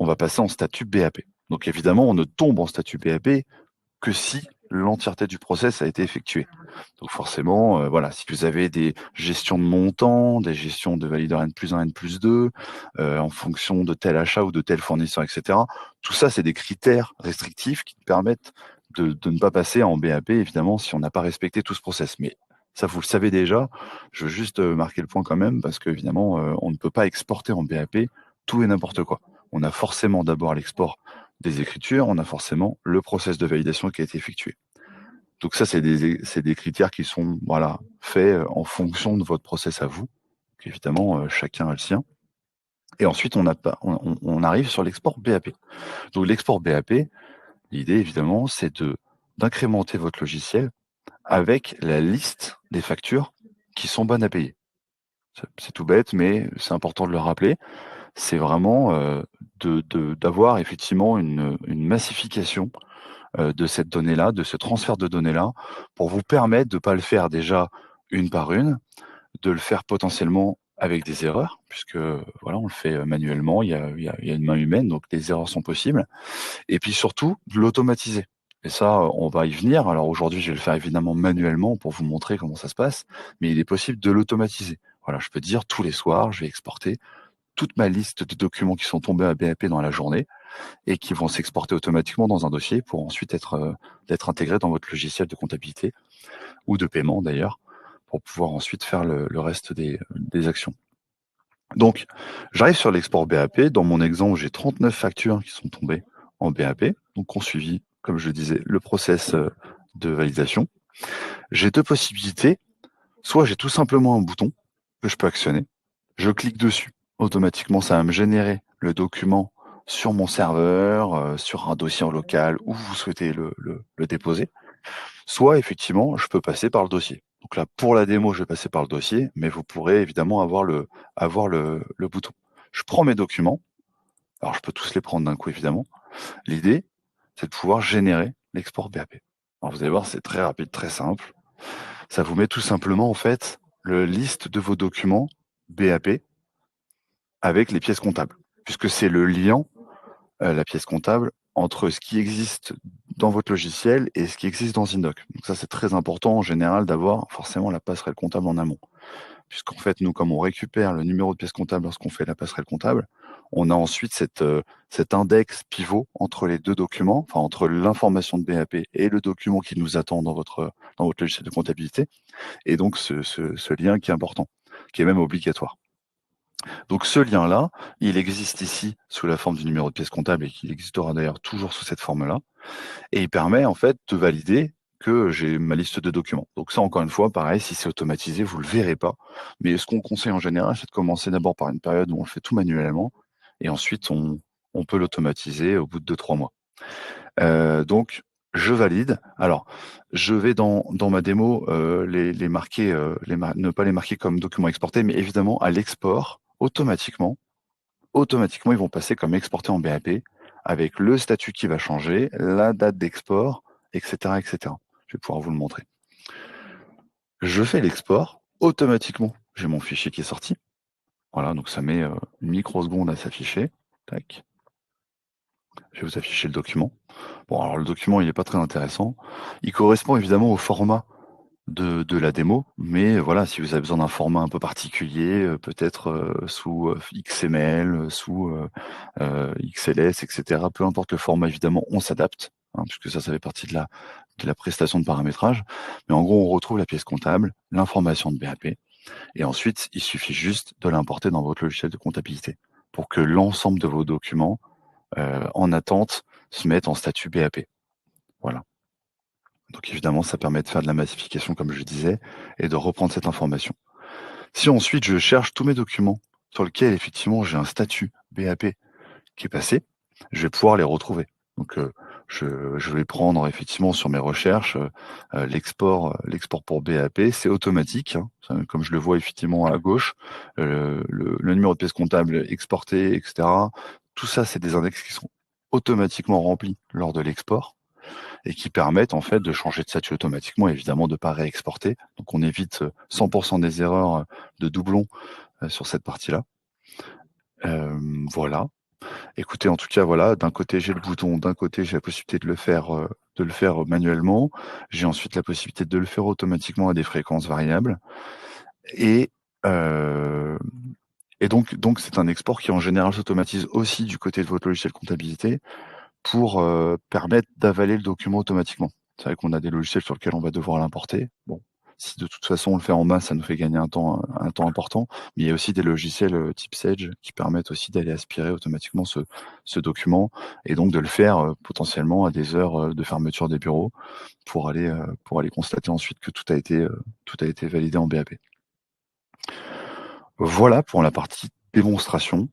on va passer en statut BAP. Donc évidemment, on ne tombe en statut BAP que si l'entièreté du process a été effectuée. Donc forcément, voilà, si vous avez des gestions de montants, des gestions de valideur N+1, N+2, en fonction de tel achat ou de tel fournisseur, et cetera, tout ça, c'est des critères restrictifs qui permettent de ne pas passer en BAP, évidemment, si on n'a pas respecté tout ce process. Mais ça, vous le savez déjà. Je veux juste, marquer le point quand même parce qu'évidemment, on ne peut pas exporter en BAP tout et n'importe quoi. On a forcément d'abord l'export des écritures, on a forcément le process de validation qui a été effectué. Donc ça, c'est des critères qui sont, voilà, faits, en fonction de votre process à vous. Donc évidemment, chacun a le sien et ensuite on arrive sur l'export BAP. Donc l'export BAP, l'idée évidemment, c'est d'incrémenter votre logiciel avec la liste des factures qui sont bonnes à payer. C'est tout bête, mais c'est important de le rappeler. C'est vraiment, d'avoir effectivement une massification de cette donnée-là, de ce transfert de données-là, pour vous permettre de pas le faire déjà une par une, de le faire potentiellement avec des erreurs, puisque, voilà, on le fait, manuellement, il y a une main humaine, donc les erreurs sont possibles et puis surtout de l'automatiser et ça, on va y venir. Alors aujourd'hui, je vais le faire évidemment manuellement pour vous montrer comment ça se passe, mais il est possible de l'automatiser. Voilà, je peux dire tous les soirs, je vais exporter toute ma liste de documents qui sont tombés à BAP dans la journée et qui vont s'exporter automatiquement dans un dossier pour ensuite d'être intégrés dans votre logiciel de comptabilité ou de paiement d'ailleurs, pour pouvoir ensuite faire le reste des actions. Donc, j'arrive sur l'export BAP. Dans mon exemple, j'ai 39 factures qui sont tombées en BAP, donc ont suivi, comme je disais, le process de validation. J'ai deux possibilités. Soit j'ai tout simplement un bouton que je peux actionner. Je clique dessus. Automatiquement, ça va me générer le document sur mon serveur, sur un dossier en local où vous souhaitez le déposer. Soit effectivement, je peux passer par le dossier. Donc là, pour la démo, je vais passer par le dossier, mais vous pourrez évidemment avoir le bouton. Je prends mes documents. Alors, je peux tous les prendre d'un coup, évidemment. L'idée, c'est de pouvoir générer l'export BAP. Alors, vous allez voir, c'est très rapide, très simple. Ça vous met tout simplement, en fait, le liste de vos documents BAP avec les pièces comptables, puisque c'est le lien, la pièce comptable, entre ce qui existe dans votre logiciel et ce qui existe dans Zindoc. Donc ça, c'est très important en général d'avoir forcément la passerelle comptable en amont. Puisqu'en fait, nous, comme on récupère le numéro de pièce comptable lorsqu'on fait la passerelle comptable, on a ensuite cet index pivot entre les deux documents, enfin entre l'information de BAP et le document qui nous attend dans votre logiciel de comptabilité, et donc ce lien qui est important, qui est même obligatoire. Donc ce lien-là, il existe ici sous la forme du numéro de pièce comptable et qu'il existera d'ailleurs toujours sous cette forme-là. Et il permet en fait de valider que j'ai ma liste de documents. Donc ça, encore une fois, pareil, si c'est automatisé, vous le verrez pas. Mais ce qu'on conseille en général, c'est de commencer d'abord par une période où on le fait tout manuellement et ensuite on peut l'automatiser au bout de 2-3 mois. Donc je valide. Alors, je vais dans ma démo, les marquer, ne pas les marquer comme documents exportés, mais évidemment à l'export, automatiquement, ils vont passer comme exportés en BAP avec le statut qui va changer, la date d'export, et cetera, et cetera. Je vais pouvoir vous le montrer. Je fais l'export, automatiquement, j'ai mon fichier qui est sorti. Voilà, donc ça met une microseconde à s'afficher. Tac. Je vais vous afficher le document. Bon, alors le document, il n'est pas très intéressant. Il correspond évidemment au format de la démo, mais voilà, si vous avez besoin d'un format un peu particulier, peut-être, sous, XML, sous, XLS et cetera, peu importe le format évidemment, on s'adapte, hein, puisque ça fait partie de la prestation de paramétrage. Mais en gros, on retrouve la pièce comptable, l'information de BAP et ensuite, il suffit juste de l'importer dans votre logiciel de comptabilité pour que l'ensemble de vos documents, en attente se mettent en statut BAP. Voilà. Donc évidemment, ça permet de faire de la massification, comme je disais, et de reprendre cette information. Si ensuite je cherche tous mes documents sur lesquels effectivement j'ai un statut BAP qui est passé, je vais pouvoir les retrouver. Donc je vais prendre effectivement sur mes recherches l'export pour BAP, c'est automatique, hein, comme je le vois effectivement à gauche, le numéro de pièce comptable exporté, etc. Tout ça, c'est des index qui sont automatiquement remplis lors de l'export et qui permettent en fait de changer de statut automatiquement, évidemment de pas réexporter. Donc on évite 100% des erreurs de doublons sur cette partie-là. Voilà. Écoutez, en tout cas, voilà, d'un côté, j'ai le bouton, d'un côté, j'ai la possibilité de le faire manuellement. J'ai ensuite la possibilité de le faire automatiquement à des fréquences variables et heu et donc c'est un export qui, en général, s'automatise aussi du côté de votre logiciel comptabilité pour, permettre d'avaler le document automatiquement. C'est vrai qu'on a des logiciels sur lesquels on va devoir l'importer. Bon, si de toute façon on le fait en main, ça nous fait gagner un temps important, mais il y a aussi des logiciels, type Sage qui permettent aussi d'aller aspirer automatiquement ce document et donc de le faire, potentiellement à des heures, de fermeture des bureaux pour aller constater ensuite que tout a été validé en BAP. Voilà pour la partie démonstration.